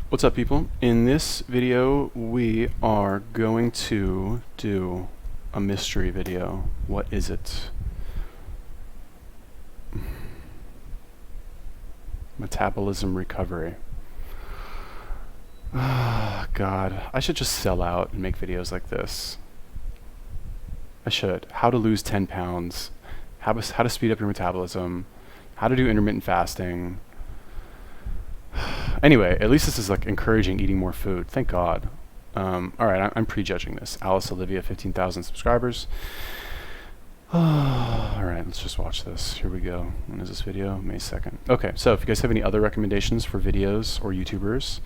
What's up, people? In this video we are going to do a mystery video. What is it? Metabolism recovery. Ah, God, I should just sell out and make videos like this. I should. How to lose 10 pounds, how to speed up your metabolism, how to do intermittent fasting. Anyway, at least this is like encouraging eating more food. Thank God. Alright, I'm prejudging this. Alice Olivia, 15,000 subscribers. Alright, let's just watch this. Here we go. When is this video? May 2nd. Okay, so if you guys have any other recommendations for videos or YouTubers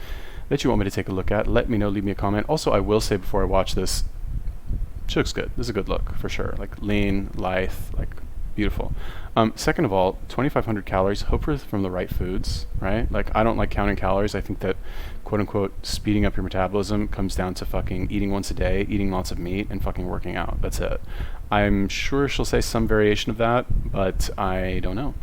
that you want me to take a look at, let me know, leave me a comment. Also, I will say before I watch this, she looks good. This is a good look, for sure. Like, lean, lithe, like, beautiful. Second of all, 2,500 calories, hopefully from the right foods, right? Like, I don't like counting calories. I think that, quote unquote, speeding up your metabolism comes down to fucking eating once a day, eating lots of meat, and fucking working out. That's it. I'm sure she'll say some variation of that, but I don't know.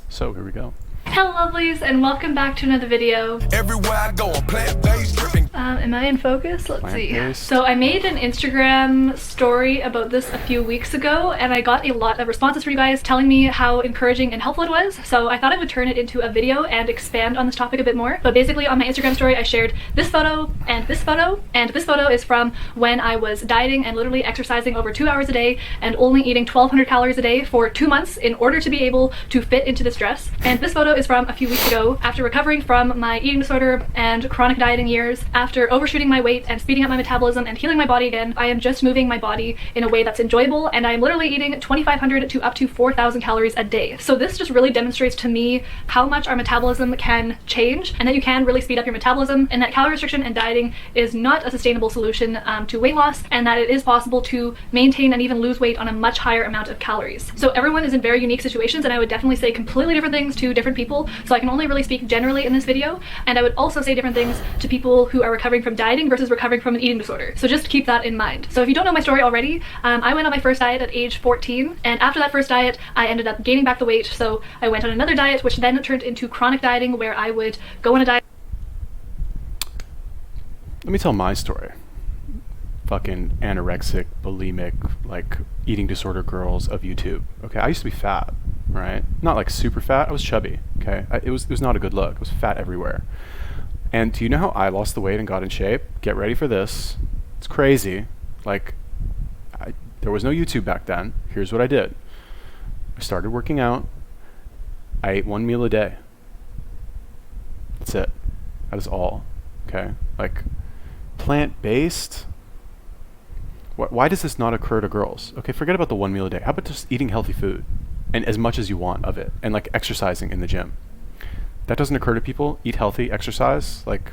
So here we go. Hello lovelies, and welcome back to another video. Everywhere I go, I'm plant-based dripping. Am I in focus? Let's see. Plant-based. So I made an Instagram story about this a few weeks ago, and I got a lot of responses from you guys telling me how encouraging and helpful it was. So I thought I would turn it into a video and expand on this topic a bit more. But basically on my Instagram story, I shared this photo and this photo, and this photo is from when I was dieting and literally exercising over 2 hours a day and only eating 1,200 calories a day for 2 months in order to be able to fit into this dress. And this photo is from a few weeks ago after recovering from my eating disorder and chronic dieting years. After overshooting my weight and speeding up my metabolism and healing my body again, I am just moving my body in a way that's enjoyable, and I'm literally eating 2,500 to up to 4,000 calories a day. So this just really demonstrates to me how much our metabolism can change, and that you can really speed up your metabolism, and that calorie restriction and dieting is not a sustainable solution to weight loss, and that it is possible to maintain and even lose weight on a much higher amount of calories. So everyone is in very unique situations, and I would definitely say completely different things to different people. So I can only really speak generally in this video, and I would also say different things to people who are recovering from dieting versus recovering from an eating disorder. So just keep that in mind. So if you don't know my story already, I went on my first diet at age 14, and after that first diet, I ended up gaining back the weight. So I went on another diet, which then turned into chronic dieting, where I would go on a diet. Let me tell my story. Fucking anorexic, bulimic, like eating disorder girls of YouTube. Okay, I used to be fat, right? Not like super fat. I was chubby. Okay, it was not a good look. It was fat everywhere. And do you know how I lost the weight and got in shape? Get ready for this. It's crazy. Like, there was no YouTube back then. Here's what I did. I started working out. I ate 1 meal a day. That's it. That is all. Okay, like plant-based. Why does this not occur to girls? Okay, forget about the 1 meal a day. How about just eating healthy food and as much as you want of it, and like exercising in the gym? That doesn't occur to people. Eat healthy, exercise, like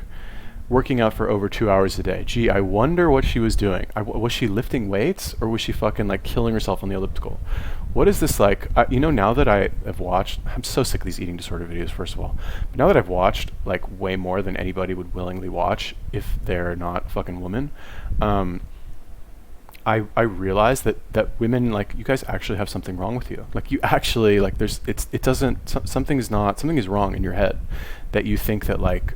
working out for over 2 hours a day. Gee, I wonder what she was doing. Was she lifting weights, or was she fucking like killing herself on the elliptical? What is this like? You know, now that I have watched, I'm so sick of these eating disorder videos, first of all. But now that I've watched like way more than anybody would willingly watch if they're not a fucking woman, I realize that women, like, you guys actually have something wrong with you. Like, you actually, like, something is wrong in your head, that you think that like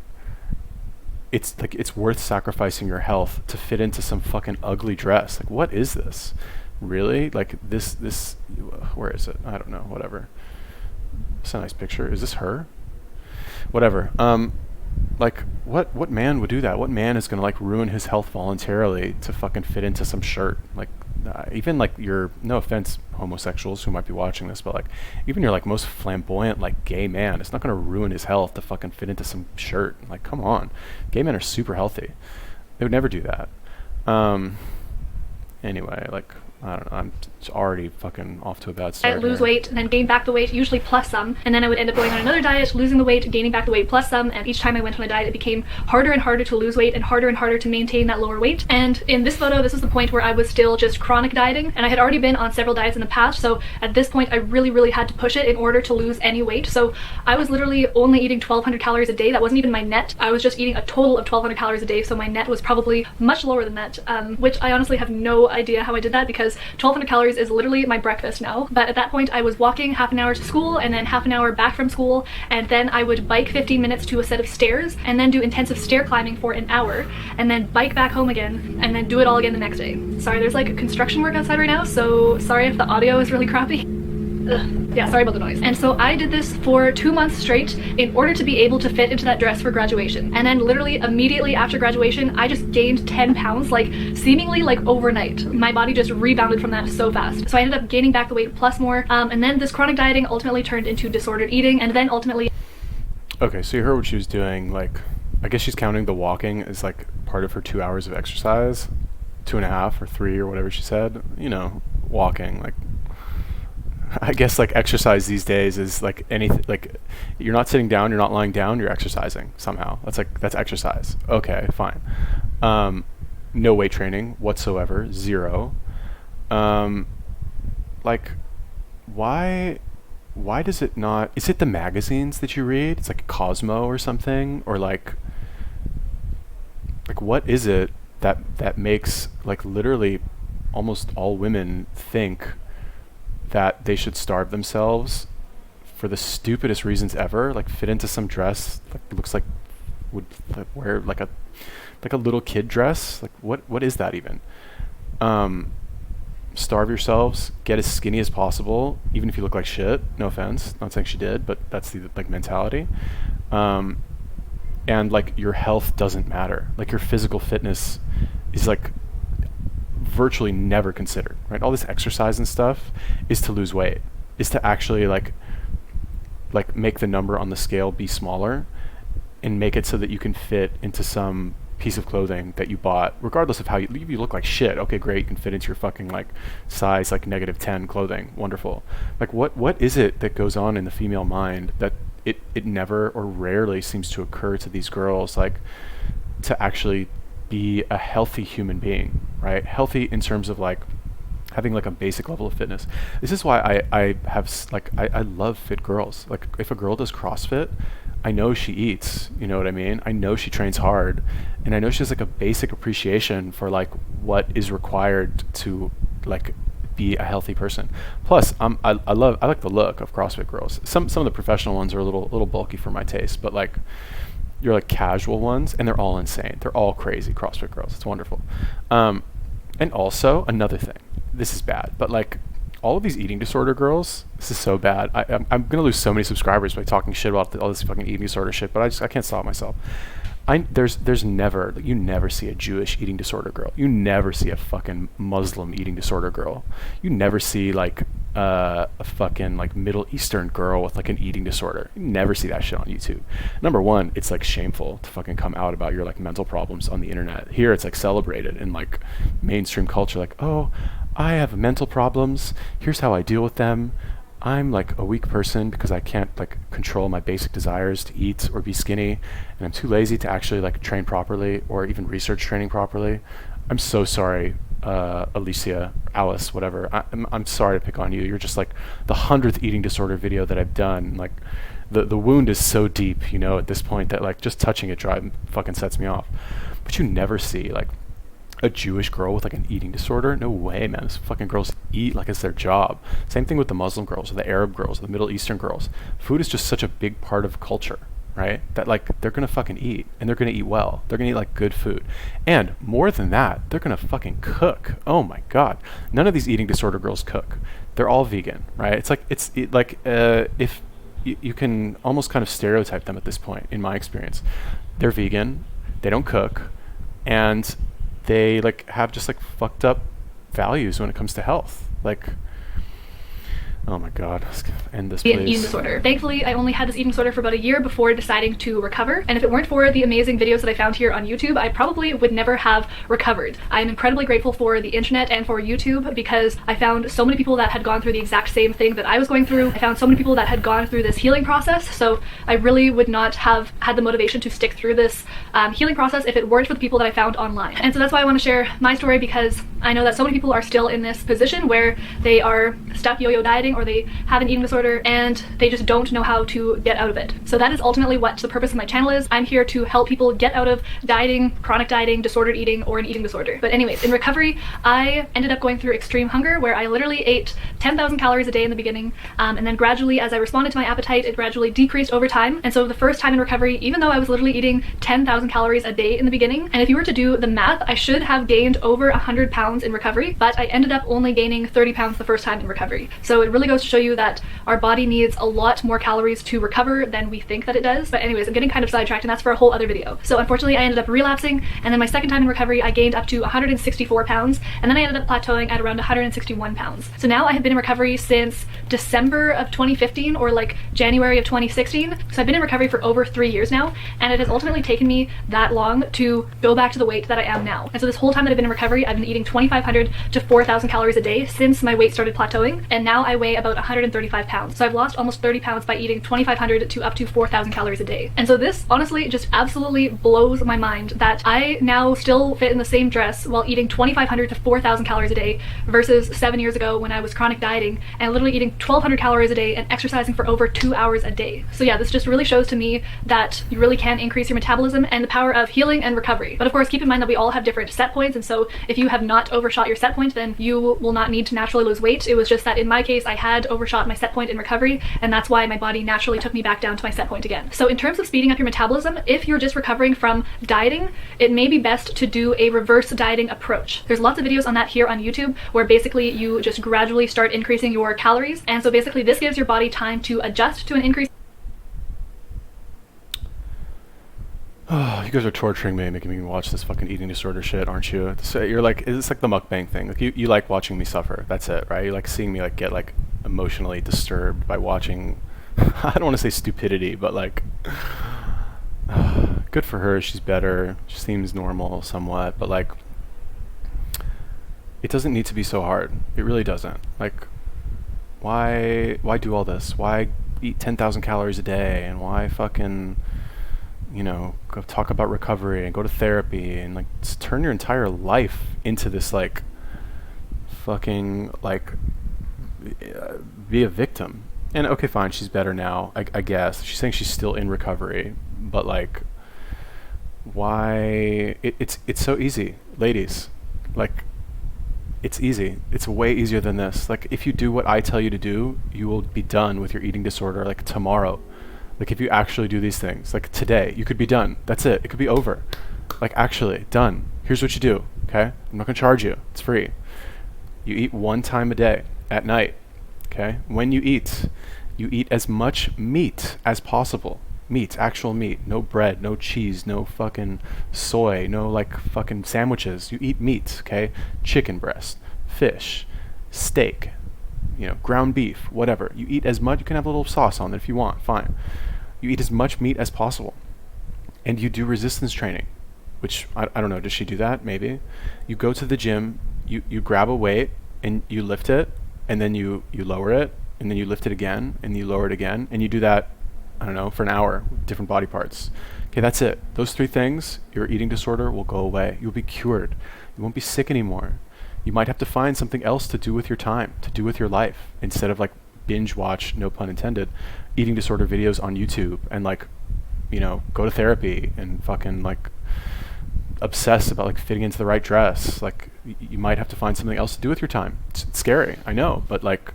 it's worth sacrificing your health to fit into some fucking ugly dress. Like, what is this? Really? Like, this where is it? I don't know, whatever. It's a nice picture. Is this her? Whatever. Like, what man would do that? What man is gonna like ruin his health voluntarily to fucking fit into some shirt? Like, even like your, no offense homosexuals who might be watching this, but like even your like most flamboyant like gay man, it's not gonna ruin his health to fucking fit into some shirt. Like, come on. Gay men are super healthy. They would never do that. Anyway, like, I don't know, I'm already fucking off to a bad start. I'd lose weight and then gain back the weight, usually plus some, and then I would end up going on another diet, losing the weight, gaining back the weight plus some, and each time I went on a diet it became harder and harder to lose weight and harder to maintain that lower weight. And in this photo, this is the point where I was still just chronic dieting, and I had already been on several diets in the past, so at this point I really had to push it in order to lose any weight. So I was literally only eating 1,200 calories a day. That wasn't even my net. I was just eating a total of 1,200 calories a day, so my net was probably much lower than that, which I honestly have no idea how I did that, because because 1200 calories is literally my breakfast now. But at that point I was walking half an hour to school and then half an hour back from school, and then I would bike 15 minutes to a set of stairs and then do intensive stair climbing for an hour and then bike back home again and then do it all again the next day. Sorry, there's like construction work outside right now, so sorry if the audio is really crappy. Ugh. Yeah, sorry about the noise. And so I did this for 2 months straight in order to be able to fit into that dress for graduation. And then literally immediately after graduation, I just gained 10 pounds, like seemingly like overnight. My body just rebounded from that so fast. So I ended up gaining back the weight plus more. And then this chronic dieting ultimately turned into disordered eating, and then ultimately... Okay, so you heard what she was doing. Like, I guess she's counting the walking as like part of her 2 hours of exercise, 2.5 or 3 or whatever she said. You know, walking, like, I guess like exercise these days is like anything, like you're not sitting down, you're not lying down, you're exercising somehow. That's exercise. Okay, fine. No weight training whatsoever, zero. Like, why does it not, is it the magazines that you read? It's like Cosmo or something, or like what is it that makes like literally almost all women think that they should starve themselves for the stupidest reasons ever, like fit into some dress like looks like would like wear like a little kid dress? Like what is that even? Starve yourselves, get as skinny as possible, even if you look like shit. No offense, not saying she did, but that's the like mentality. And like your health doesn't matter. Like your physical fitness is like virtually never considered, right? All this exercise and stuff is to lose weight, is to actually like make the number on the scale be smaller and make it so that you can fit into some piece of clothing that you bought, regardless of how you look like shit. Okay, great, you can fit into your fucking like size like -10 clothing. Wonderful. Like what is it that goes on in the female mind that it never or rarely seems to occur to these girls, like to actually be a healthy human being, right? Healthy in terms of like having like a basic level of fitness. This is why I love fit girls. Like if a girl does CrossFit, I know she eats, you know what I mean? I know she trains hard, and I know she has like a basic appreciation for like what is required to like be a healthy person. Plus, I like the look of CrossFit girls. Some of the professional ones are a little bulky for my taste, but like you're like casual ones, and they're all insane. They're all crazy CrossFit girls. It's wonderful. And also another thing, this is bad, but like all of these eating disorder girls, this is so bad. I'm gonna lose so many subscribers by talking shit about all this fucking eating disorder shit, but I can't stop myself. There's never, you never see a Jewish eating disorder girl. You never see a fucking Muslim eating disorder girl. You never see like a fucking like Middle Eastern girl with like an eating disorder. You never see that shit on YouTube. Number one, it's like shameful to fucking come out about your like mental problems on the internet. Here it's like celebrated in like mainstream culture, like, oh, I have mental problems, here's how I deal with them. I'm like a weak person because I can't like control my basic desires to eat or be skinny, and I'm too lazy to actually like train properly or even research training properly. I'm so sorry, Alicia, Alice, whatever. I'm sorry to pick on you. You're just like the 100th eating disorder video that I've done. Like the wound is so deep, you know, at this point that like just touching it fucking sets me off. But you never see like a Jewish girl with like an eating disorder. No way, man. These fucking girls eat like it's their job. Same thing with the Muslim girls or the Arab girls or the Middle Eastern girls. Food is just such a big part of culture, right? That like they're gonna fucking eat, and they're gonna eat well. They're gonna eat like good food, and more than that, they're gonna fucking cook. Oh my god, none of these eating disorder girls cook. They're all vegan, right? It's like if you can almost kind of stereotype them at this point. In my experience, they're vegan, they don't cook, and they like have just like fucked up values when it comes to health. Like, oh my god, let's end this, please. Eating disorder. Thankfully, I only had this eating disorder for about a year before deciding to recover, and if it weren't for the amazing videos that I found here on YouTube, I probably would never have recovered. I'm incredibly grateful for the internet and for YouTube because I found so many people that had gone through the exact same thing that I was going through. I found so many people that had gone through this healing process, so I really would not have had the motivation to stick through this healing process if it weren't for the people that I found online. And so that's why I want to share my story, because I know that so many people are still in this position where they are stuck yo-yo dieting dieting or they have an eating disorder and they just don't know how to get out of it. So that is ultimately what the purpose of my channel is. I'm here to help people get out of dieting, chronic dieting, disordered eating, or an eating disorder. But anyways, in recovery, I ended up going through extreme hunger where I literally ate 10,000 calories a day in the beginning, and then gradually, as I responded to my appetite, it gradually decreased over time. And so the first time in recovery, even though I was literally eating 10,000 calories a day in the beginning, and if you were to do the math, I should have gained over 100 pounds in recovery, but I ended up only gaining 30 pounds the first time in recovery. So it really goes to show you that our body needs a lot more calories to recover than we think that it does. But anyways, I'm getting kind of sidetracked, and that's for a whole other video. So unfortunately, I ended up relapsing, and then my second time in recovery, I gained up to 164 pounds, and then I ended up plateauing at around 161 pounds. So now I have been in recovery since December of 2015 or like January of 2016. So I've been in recovery for over 3 years now, and it has ultimately taken me that long to go back to the weight that I am now. And so this whole time that I've been in recovery, I've been eating 2,500 to 4,000 calories a day since my weight started plateauing, and now I weigh about 135 pounds. So I've lost almost 30 pounds by eating 2,500 to up to 4,000 calories a day. And so this honestly just absolutely blows my mind that I now still fit in the same dress while eating 2,500 to 4,000 calories a day versus 7 years ago when I was chronic dieting and literally eating 1,200 calories a day and exercising for over 2 hours a day. So yeah, this just really shows to me that you really can increase your metabolism and the power of healing and recovery. But of course, keep in mind that we all have different set points, and so if you have not overshot your set point, then you will not need to naturally lose weight. It was just that in my case, I had overshot my set point in recovery, and that's why my body naturally took me back down to my set point again. So in terms of speeding up your metabolism, if you're just recovering from dieting, it may be best to do a reverse dieting approach. There's lots of videos on that here on YouTube where basically you just gradually start increasing your calories, and so basically this gives your body time to adjust to an increase. Oh, you guys are torturing me, making me watch this fucking eating disorder shit, aren't you? So you're like, it's like the mukbang thing. Like you like watching me suffer. That's it, right? You like seeing me like get like emotionally disturbed by watching. I don't want to say stupidity, but like, good for her. She's better. She seems normal somewhat, but like, it doesn't need to be so hard. It really doesn't. Like, why do all this? Why eat 10,000 calories a day? And why fucking, you know, go talk about recovery and go to therapy and like turn your entire life into this like fucking like be a victim. And okay, fine, she's better now, I guess. She's saying she's still in recovery, but like, why? It's so easy, ladies. Like, it's easy. It's way easier than this. Like, if you do what I tell you to do, you will be done with your eating disorder like tomorrow. Like, if you actually do these things, like today, you could be done. That's it. It could be over. Like, actually, done. Here's what you do, okay? I'm not gonna charge you. It's free. You eat 1 time a day at night, okay? When you eat as much meat as possible. Meat, actual meat. No bread, no cheese, no fucking soy, no like fucking sandwiches. You eat meat, okay? Chicken breast, fish, steak, you know, ground beef, whatever. You eat as much. You can have a little sauce on it if you want, fine. You eat as much meat as possible. And you do resistance training, which I don't know, does she do that? Maybe. You go to the gym, you grab a weight and you lift it, and then you lower it, and then you lift it again, and you lower it again, and you do that, I don't know, for an hour with different body parts. Okay, that's it. Those 3 things, your eating disorder will go away. You'll be cured. You won't be sick anymore. You might have to find something else to do with your time, to do with your life, instead of like binge watch, no pun intended, eating disorder videos on YouTube and like, you know, go to therapy and fucking like obsess about like fitting into the right dress. Like, you might have to find something else to do with your time. It's scary, I know, but like,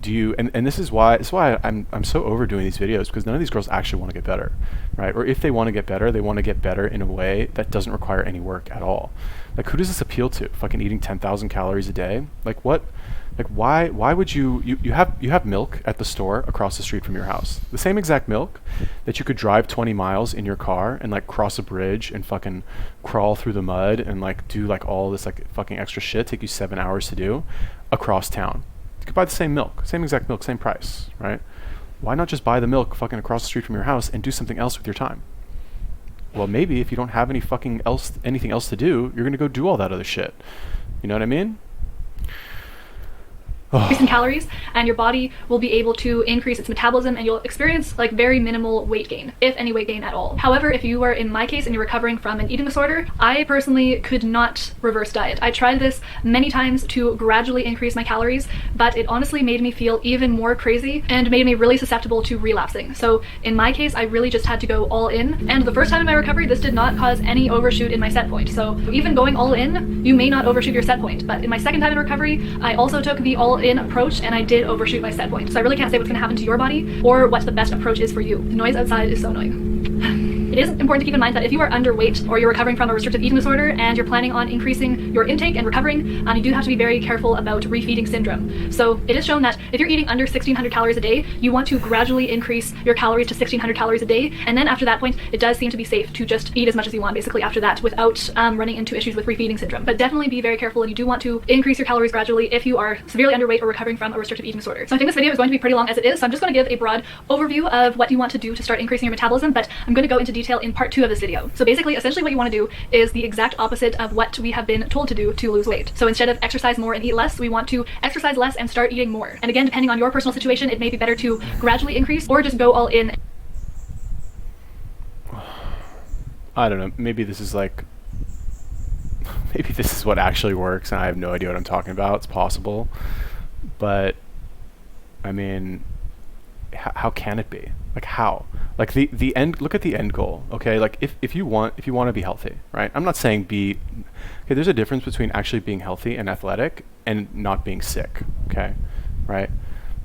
do you, and this is why I'm so overdoing these videos, because none of these girls actually want to get better, right? Or if they want to get better, they want to get better in a way that doesn't require any work at all. Like, who does this appeal to? Fucking eating 10,000 calories a day? Like, what? Like, why would you have milk at the store across the street from your house, the same exact milk that you could drive 20 miles in your car and like cross a bridge and fucking crawl through the mud and like do like all this like fucking extra shit, take you 7 hours to do, across town. You could buy the same milk, same exact milk, same price, right? Why not just buy the milk fucking across the street from your house and do something else with your time? Well, maybe if you don't have anything else to do, you're gonna go do all that other shit. You know what I mean? increase in calories, and your body will be able to increase its metabolism, and you'll experience like very minimal weight gain, if any weight gain at all. However, if you were in my case and you're recovering from an eating disorder, I personally could not reverse diet. I tried this many times to gradually increase my calories, but it honestly made me feel even more crazy and made me really susceptible to relapsing. So in my case, I really just had to go all in. And the first time in my recovery, this did not cause any overshoot in my set point. So even going all in, you may not overshoot your set point. But in my second time in recovery, I also took the all-in approach and I did overshoot my set point. So I really can't say what's going to happen to your body or what the best approach is for you. The noise outside is so annoying. It is important to keep in mind that if you are underweight or you're recovering from a restrictive eating disorder and you're planning on increasing your intake and recovering, you do have to be very careful about refeeding syndrome. So it is shown that if you're eating under 1,600 calories a day, you want to gradually increase your calories to 1,600 calories a day. And then after that point, it does seem to be safe to just eat as much as you want basically after that without running into issues with refeeding syndrome. But definitely be very careful, and you do want to increase your calories gradually if you are severely underweight or recovering from a restrictive eating disorder. So I think this video is going to be pretty long as it is, so I'm just going to give a broad overview of what you want to do to start increasing your metabolism, but I'm going to go into detail in part 2 of this video. So basically, essentially what you want to do is the exact opposite of what we have been told to do to lose weight. So instead of exercise more and eat less, we want to exercise less and start eating more. And again, depending on your personal situation, it may be better to gradually increase or just go all in. I don't know, maybe this is like, maybe this is what actually works and I have no idea what I'm talking about. It's possible, but I mean, how can it be? Like how? Like the end, look at the end goal, okay? Like if you want to be healthy, right? I'm not saying okay, there's a difference between actually being healthy and athletic and not being sick, okay? Right?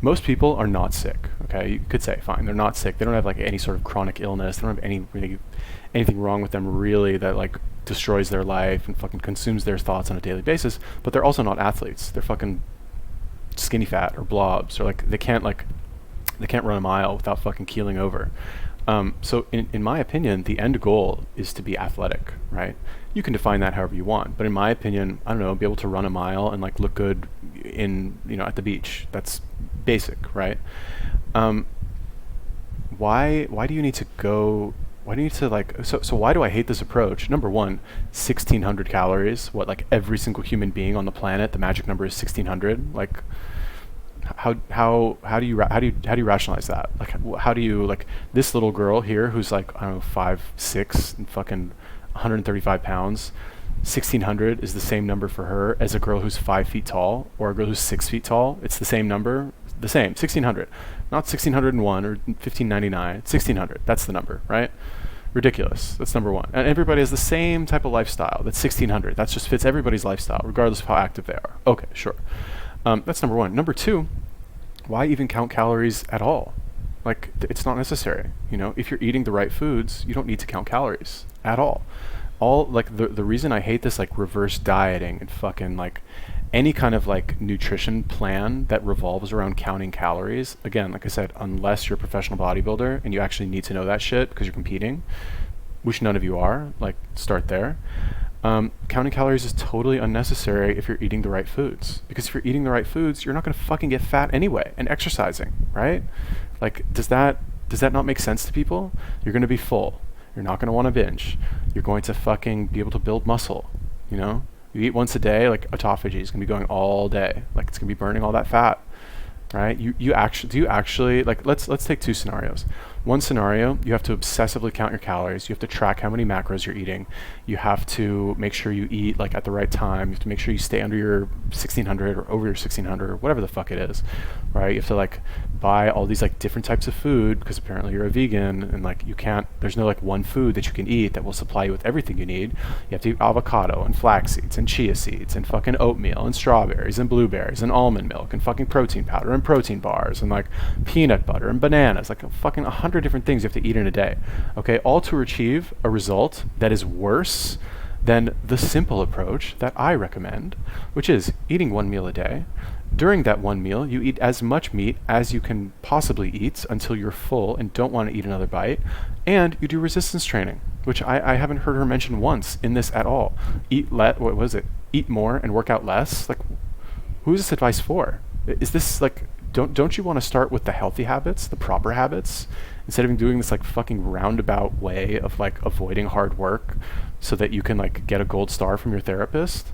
Most people are not sick, okay? You could say, fine, they're not sick. They don't have like any sort of chronic illness. They don't have anything wrong with them really that like destroys their life and fucking consumes their thoughts on a daily basis, but they're also not athletes. They're fucking skinny fat or blobs, or like they can't run a mile without fucking keeling over. So in my opinion, the end goal is to be athletic, right? You can define that however you want, but in my opinion, I don't know, be able to run a mile and like look good at the beach. That's basic, right? Why do you need to go? Why do you need to like? So why do I hate this approach? Number one, 1,600 calories. What, like every single human being on the planet, the magic number is 1,600. Like, how do you rationalize that? Like, how do you, like, this little girl here who's like, I don't know, 5'6" and fucking 135 pounds, 1,600 is the same number for her as a girl who's 5 feet tall or a girl who's 6 feet tall. It's the same number, the same 1,600, not 1,601 or 1,599. 1,600. That's the number, right? Ridiculous. That's number one. And everybody has the same type of lifestyle. That's 1,600. That just fits everybody's lifestyle, regardless of how active they are. Okay, sure. That's number one. Number two, why even count calories at all? Like, it's not necessary. You know, if you're eating the right foods, you don't need to count calories at all. Like, the reason I hate this, like, reverse dieting and fucking, like, any kind of, like, nutrition plan that revolves around counting calories, again, like I said, unless you're a professional bodybuilder and you actually need to know that shit because you're competing, which none of you are, like, start there. Counting calories is totally unnecessary if you're eating the right foods. Because if you're eating the right foods, you're not going to fucking get fat anyway. And exercising, right? Like, does that not make sense to people? You're going to be full. You're not going to want to binge. You're going to fucking be able to build muscle, you know? You eat once a day, like autophagy is going to be going all day. Like, it's going to be burning all that fat, right? Do you actually, like, let's take two scenarios. One scenario, you have to obsessively count your calories. You have to track how many macros you're eating. You have to make sure you eat like at the right time. You have to make sure you stay under your 1,600 or over your 1,600 or whatever the fuck it is, right? You have to like buy all these like different types of food because apparently you're a vegan and like there's no like one food that you can eat that will supply you with everything you need. You have to eat avocado and flax seeds and chia seeds and fucking oatmeal and strawberries and blueberries and almond milk and fucking protein powder and protein bars and like peanut butter and bananas, like fucking 100 different things you have to eat in a day, okay, all to achieve a result that is worse than the simple approach that I recommend, which is eating one meal a day. During that one meal, you eat as much meat as you can possibly eat until you're full and don't want to eat another bite, and you do resistance training, which I haven't heard her mention once in this at all. Eat more and work out less? Like, who is this advice for? Is this like, don't you want to start with the healthy habits, the proper habits, instead of doing this like fucking roundabout way of like avoiding hard work so that you can like get a gold star from your therapist?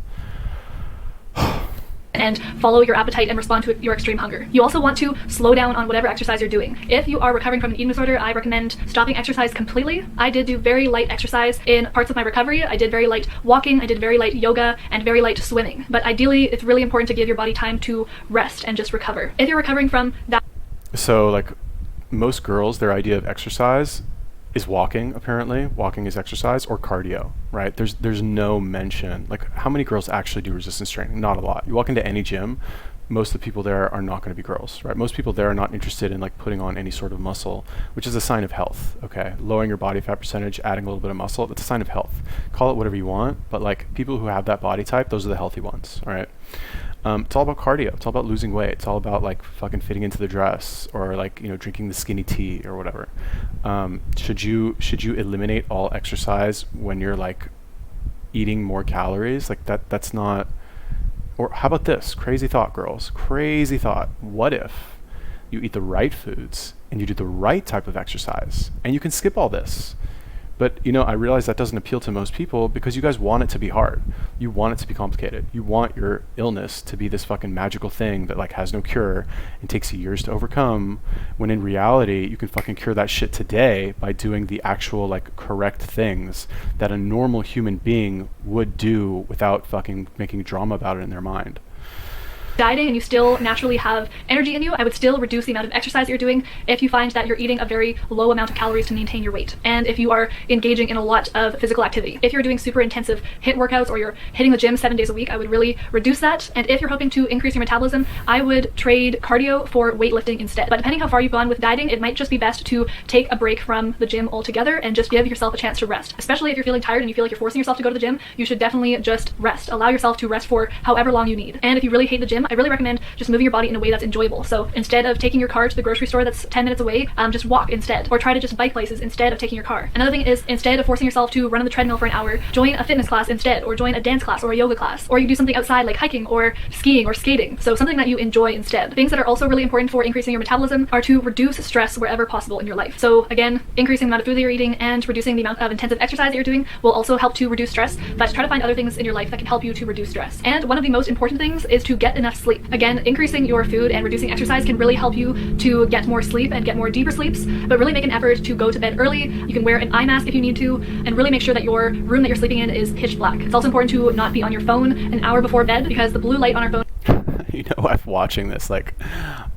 and follow your appetite and respond to your extreme hunger. You also want to slow down on whatever exercise you're doing. If you are recovering from an eating disorder, I recommend stopping exercise completely. I did do very light exercise in parts of my recovery. I did very light walking, I did very light yoga, and very light swimming. But ideally, it's really important to give your body time to rest and just recover. If you're recovering from that. So like most girls, their idea of exercise is walking. Apparently walking is exercise, or cardio, right? There's no mention, like how many girls actually do resistance training? Not a lot. You walk into any gym, most of the people there are not going to be girls, right? Most people there are not interested in like putting on any sort of muscle, which is a sign of health. Okay, lowering your body fat percentage, adding a little bit of muscle, that's a sign of health. Call it whatever you want, but like people who have that body type, those are the healthy ones. All right. It's all about cardio. It's all about losing weight. It's all about like fucking fitting into the dress, or like, you know, drinking the skinny tea or whatever. Should you eliminate all exercise when you're like eating more calories? Like that's not. Or how about this? Crazy thought, girls. Crazy thought. What if you eat the right foods and you do the right type of exercise and you can skip all this? But, you know, I realize that doesn't appeal to most people because you guys want it to be hard. You want it to be complicated. You want your illness to be this fucking magical thing that like has no cure and takes years to overcome, when in reality, you can fucking cure that shit today by doing the actual like correct things that a normal human being would do without fucking making drama about it in their mind. Dieting and you still naturally have energy in you, I would still reduce the amount of exercise you're doing if you find that you're eating a very low amount of calories to maintain your weight, and if you are engaging in a lot of physical activity. If you're doing super intensive HIIT workouts or you're hitting the gym 7 days a week, I would really reduce that. And if you're hoping to increase your metabolism, I would trade cardio for weightlifting instead. But depending how far you've gone with dieting, it might just be best to take a break from the gym altogether and just give yourself a chance to rest. Especially if you're feeling tired and you feel like you're forcing yourself to go to the gym, you should definitely just rest. Allow yourself to rest for however long you need. And if you really hate the gym, I really recommend just moving your body in a way that's enjoyable. So instead of taking your car to the grocery store that's 10 minutes away, just walk instead, or try to just bike places instead of taking your car. Another thing is, instead of forcing yourself to run on the treadmill for an hour, join a fitness class instead, or join a dance class or a yoga class, or you do something outside like hiking or skiing or skating. So something that you enjoy instead. Things that are also really important for increasing your metabolism are to reduce stress wherever possible in your life. So again, increasing the amount of food that you're eating and reducing the amount of intensive exercise that you're doing will also help to reduce stress, but try to find other things in your life that can help you to reduce stress. And one of the most important things is to get enough sleep. Again, increasing your food and reducing exercise can really help you to get more sleep and get more deeper sleeps, but really make an effort to go to bed early. You can wear an eye mask if you need to, and really make sure that your room that you're sleeping in is pitch black. It's also important to not be on your phone an hour before bed, because the blue light on our phone. You know, I'm watching this, like,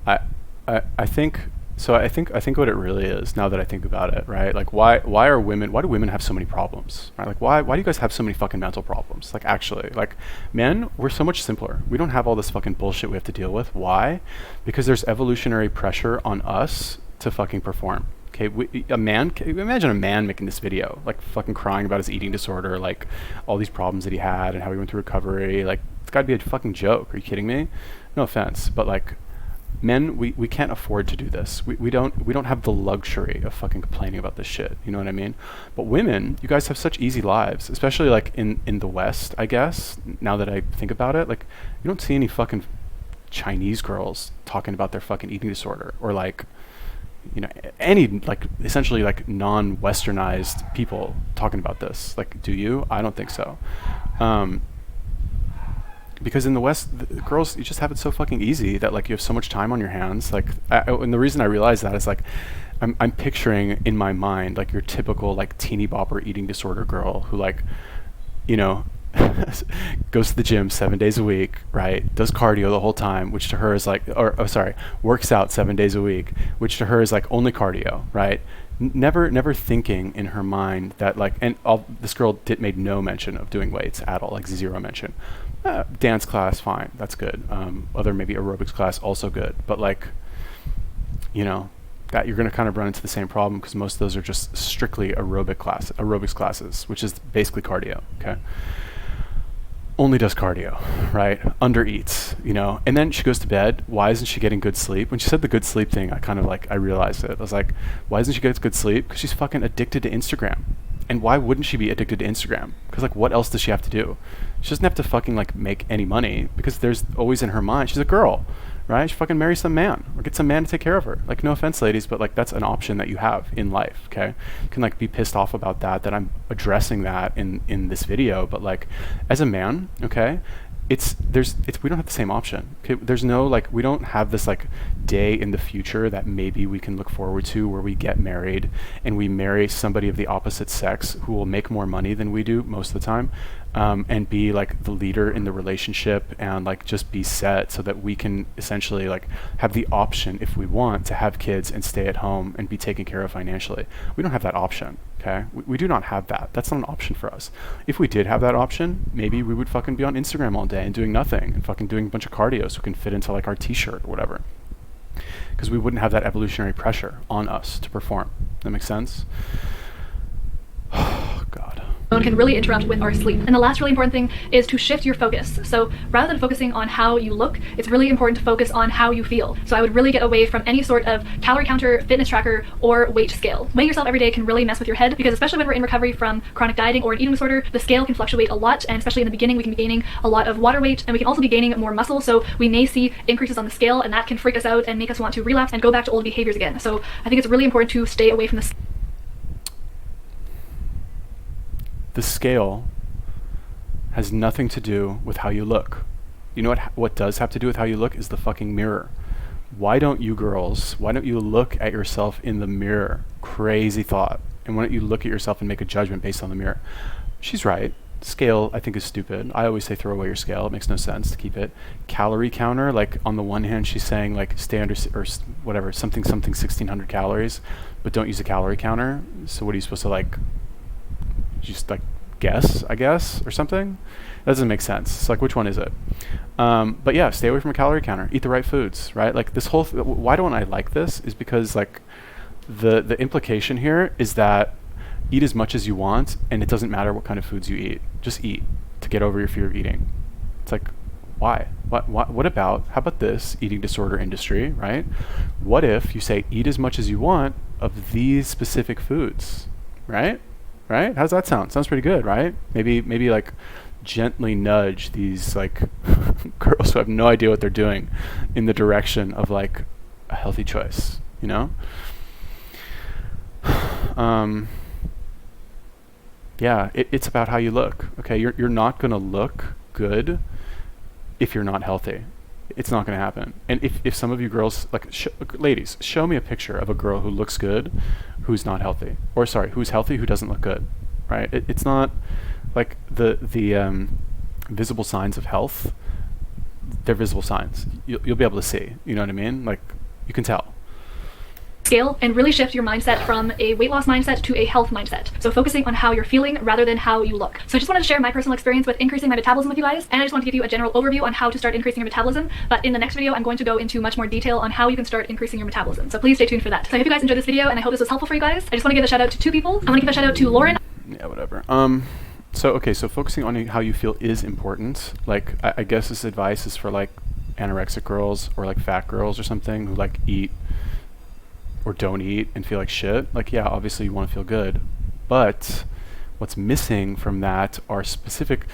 I think what it really is, now that I think about it, right? Like, why do women have so many problems, right? Like, why do you guys have so many fucking mental problems? Like, actually, like, men, we're so much simpler. We don't have all this fucking bullshit we have to deal with. Why? Because there's evolutionary pressure on us to fucking perform. Okay, imagine a man making this video, like fucking crying about his eating disorder, like all these problems that he had and how he went through recovery. Like, it's gotta be a fucking joke. Are you kidding me? No offense, but like, men, we can't afford to do this. We don't have the luxury of fucking complaining about this shit. You know what I mean? But women, you guys have such easy lives, especially like in the West, I guess, now that I think about it. Like, you don't see any fucking Chinese girls talking about their fucking eating disorder, or like, you know, any like essentially like non-westernized people talking about this. Like, do you? I don't think so. Because in the West, the girls, you just have it so fucking easy that like you have so much time on your hands. Like, and the reason I realize that is like, I'm picturing in my mind like your typical like teeny bopper eating disorder girl who, like, you know, goes to the gym 7 days a week, right? Does cardio the whole time, which to her is like, works out 7 days a week, which to her is like only cardio, right? Never thinking in her mind that like, and this girl made no mention of doing weights at all, like zero mention. Dance class, fine, that's good. Other maybe aerobics class, also good. But like, you know, that you're going to kind of run into the same problem, because most of those are just strictly aerobics classes, which is basically cardio. Okay. Only does cardio, right? Under eats, you know, and then she goes to bed. Why isn't she getting good sleep? When she said the good sleep thing, I realized it. I was like, why isn't she getting good sleep? Because she's fucking addicted to Instagram. And why wouldn't she be addicted to Instagram? Because like, what else does she have to do? She doesn't have to fucking like make any money, because there's always in her mind, she's a girl, right? She fucking marry some man, or get some man to take care of her. Like, no offense, ladies, but like, that's an option that you have in life. Okay, you can like be pissed off about that I'm addressing that in this video, but like, as a man, okay, we don't have the same option. Okay, there's no like, we don't have this like day in the future that maybe we can look forward to where we get married and we marry somebody of the opposite sex who will make more money than we do most of the time, and be like the leader in the relationship and like just be set so that we can essentially like have the option, if we want, to have kids and stay at home and be taken care of financially. We don't have that option. Okay, we do not have that. That's not an option for us. If we did have that option, maybe we would fucking be on Instagram all day and doing nothing and fucking doing a bunch of cardio so we can fit into like our t-shirt or whatever. Because we wouldn't have that evolutionary pressure on us to perform. That makes sense? Oh, God. Can really interrupt with our sleep. And the last really important thing is to shift your focus. So rather than focusing on how you look, it's really important to focus on how you feel. So I would really get away from any sort of calorie counter, fitness tracker, or weight scale. Weighing yourself every day can really mess with your head, because especially when we're in recovery from chronic dieting or an eating disorder, the scale can fluctuate a lot, and especially in the beginning we can be gaining a lot of water weight, and we can also be gaining more muscle, so we may see increases on the scale, and that can freak us out and make us want to relapse and go back to old behaviors again. So I think it's really important to stay away from the scale. The scale has nothing to do with how you look. You know what does have to do with how you look is the fucking mirror. Why don't you look at yourself in the mirror? Crazy thought. And why don't you look at yourself and make a judgment based on the mirror? She's right. Scale, I think, is stupid. I always say throw away your scale. It makes no sense to keep it. Calorie counter, like on the one hand, she's saying like stay under or whatever, something 1600 calories, but don't use a calorie counter. So what are you supposed to like? Just like guess, I guess, or something? That doesn't make sense. It's like, which one is it? But yeah, stay away from a calorie counter. Eat the right foods, right? Like this whole, why don't I like this is because like the implication here is that eat as much as you want and it doesn't matter what kind of foods you eat. Just eat to get over your fear of eating. It's like, why? What about, how about this eating disorder industry, right? What if you say eat as much as you want of these specific foods, right? Right? How's that sound? Sounds pretty good, right? Maybe like gently nudge these like girls who have no idea what they're doing in the direction of like a healthy choice, you know? Yeah, it's about how you look. Okay, you're not gonna look good if you're not healthy. It's not gonna happen. And if some of you girls, like ladies, show me a picture of a girl who looks good who's not healthy, or sorry, who's healthy who doesn't look good, right? It's not like the visible signs of health. They're visible signs. You'll be able to see. You know what I mean? Like you can tell. Scale and really shift your mindset from a weight loss mindset to a health mindset. So focusing on how you're feeling rather than how you look. So I just wanted to share my personal experience with increasing my metabolism with you guys, and I just want to give you a general overview on how to start increasing your metabolism. But in the next video, I'm going to go into much more detail on how you can start increasing your metabolism. So please stay tuned for that. So I hope you guys enjoyed this video, and I hope this was helpful for you guys. I just want to give a shout out to two people. I want to give a shout out to Lauren. Yeah, whatever. So focusing on how you feel is important. Like I guess this advice is for like anorexic girls or like fat girls or something who like eat or don't eat and feel like shit. Like, yeah, obviously you want to feel good, but what's missing from that are specific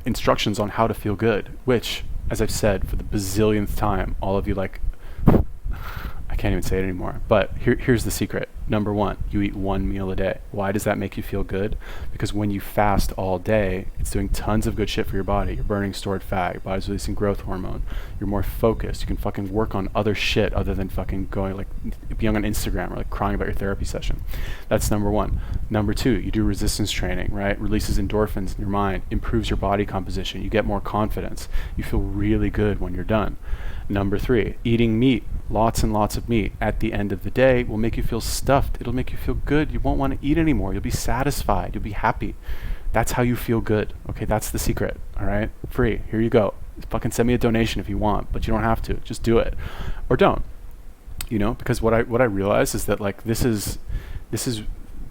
instructions on how to feel good, which, as I've said for the bazillionth time, all of you like, I can't even say it anymore, but here's the secret. Number one, you eat one meal a day. Why does that make you feel good? Because when you fast all day, it's doing tons of good shit for your body. You're burning stored fat, your body's releasing growth hormone, you're more focused, you can fucking work on other shit other than fucking going like being on Instagram or like crying about your therapy session. That's number one. Number two, you do resistance training, right? Releases endorphins in your mind, improves your body composition, you get more confidence, you feel really good when you're done. Number three, eating meat, lots and lots of meat at the end of the day will make you feel stuffed. It'll make you feel good. You won't want to eat anymore. You'll be satisfied. You'll be happy. That's how you feel good. Okay, that's the secret. All right, free. Here you go. Fucking send me a donation if you want, but you don't have to. Just do it, or don't. You know, because what I realize is that like this is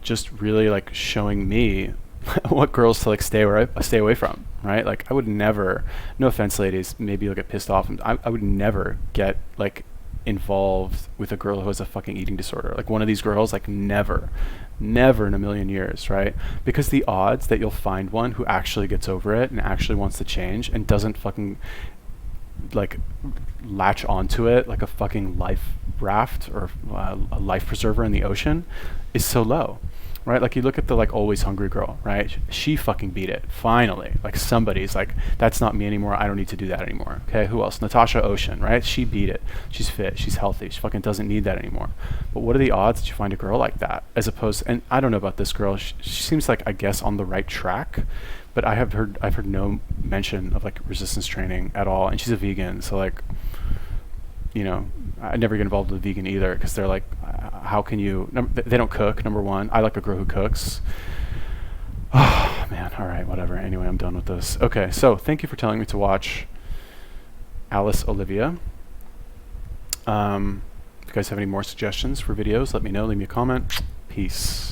just really like showing me what girls to like stay away from, right? Like I would never, no offense ladies, maybe you'll get pissed off, I would never get like involved with a girl who has a fucking eating disorder. Like one of these girls, like never in a million years, right? Because the odds that you'll find one who actually gets over it and actually wants to change and doesn't fucking like latch onto it like a fucking life raft or a life preserver in the ocean is so low. right? Like you look at the like always hungry girl, right? She fucking beat it finally. Like somebody's like, that's not me anymore. I don't need to do that anymore. Okay, who else? Natasha Ocean, right? She beat it. She's fit. She's healthy. She fucking doesn't need that anymore. But what are the odds that you find a girl like that, as opposed? And I don't know about this girl. She seems like, I guess, on the right track. But I've heard no mention of like resistance training at all, and she's a vegan, so like, you know, I never get involved with vegan either, because they're like, how can you? They don't cook. Number one, I like a girl who cooks. Oh man, all right, whatever. Anyway, I'm done with this. Okay, so thank you for telling me to watch Alice Olivia. If you guys have any more suggestions for videos, let me know. Leave me a comment. Peace.